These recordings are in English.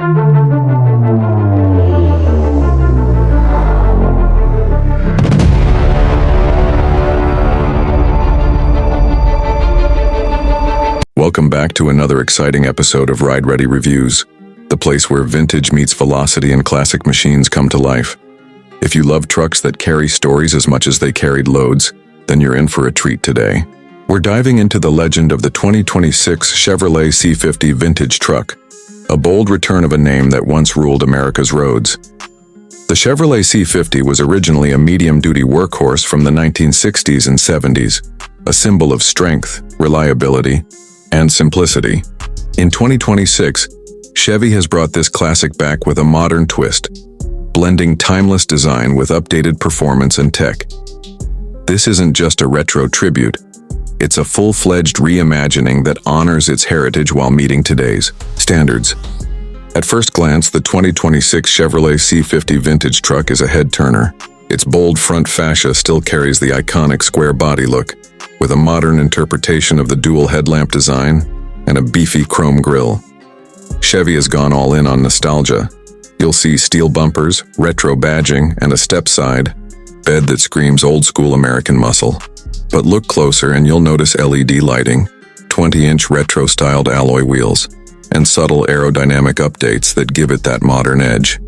Welcome back to another exciting episode of Ride Ready Reviews, the place where vintage meets velocity and classic machines come to life. If you love trucks that carry stories as much as they carried loads, then you're in for a treat today. We're diving into the legend of the 2026 Chevrolet C50 Vintage Truck, a bold return of a name that once ruled America's roads. The Chevrolet C50 was originally a medium-duty workhorse from the 1960s and 70s, a symbol of strength, reliability, and simplicity. In 2026, Chevy has brought this classic back with a modern twist, blending timeless design with updated performance and tech. This isn't just a retro tribute, it's a full-fledged reimagining that honors its heritage while meeting today's standards. At first glance, the 2026 Chevrolet C50 Vintage Truck is a head-turner. Its bold front fascia still carries the iconic square body look, with a modern interpretation of the dual headlamp design and a beefy chrome grille. Chevy has gone all in on nostalgia. You'll see steel bumpers, retro badging, and a step-side bed that screams old-school American muscle. But look closer and you'll notice LED lighting, 20-inch retro-styled alloy wheels, and subtle aerodynamic updates that give it that modern edge.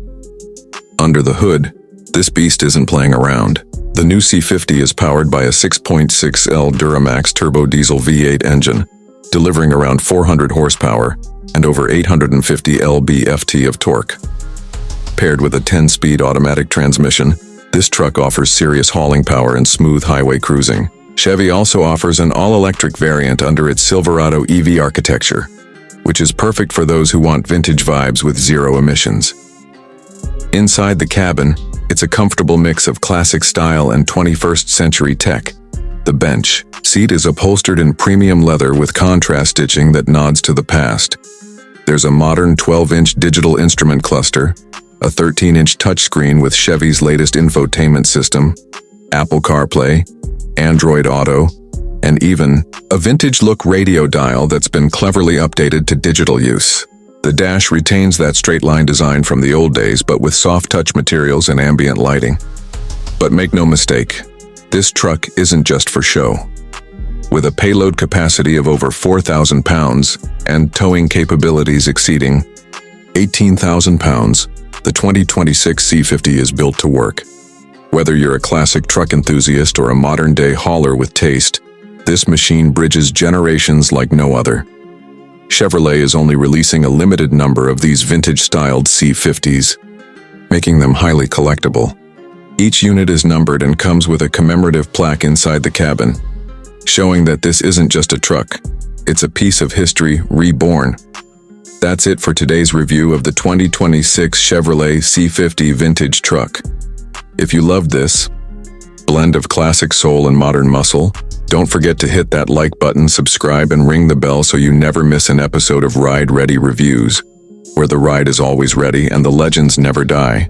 Under the hood, this beast isn't playing around. The new C50 is powered by a 6.6L Duramax turbo diesel V8 engine, delivering around 400 horsepower and over 850 lb-ft of torque. Paired with a 10-speed automatic transmission, this truck offers serious hauling power and smooth highway cruising. Chevy also offers an all-electric variant under its Silverado EV architecture, which is perfect for those who want vintage vibes with zero emissions. Inside the cabin, it's a comfortable mix of classic style and 21st century tech. The bench seat is upholstered in premium leather with contrast stitching that nods to the past. There's a modern 12-inch digital instrument cluster, a 13-inch touchscreen with Chevy's latest infotainment system, Apple CarPlay, Android Auto, and even a vintage-look radio dial that's been cleverly updated to digital use. The dash retains that straight-line design from the old days, but with soft-touch materials and ambient lighting. But make no mistake, this truck isn't just for show. With a payload capacity of over 4,000 pounds and towing capabilities exceeding 18,000 pounds, the 2026 C50 is built to work. Whether you're a classic truck enthusiast or a modern-day hauler with taste, this machine bridges generations like no other. Chevrolet is only releasing a limited number of these vintage-styled C50s, making them highly collectible. Each unit is numbered and comes with a commemorative plaque inside the cabin, showing that this isn't just a truck, it's a piece of history reborn. That's it for today's review of the 2026 Chevrolet C50 Vintage Truck. If you loved this blend of classic soul and modern muscle, don't forget to hit that like button, subscribe, and ring the bell so you never miss an episode of Ride Ready Reviews, where the ride is always ready and the legends never die.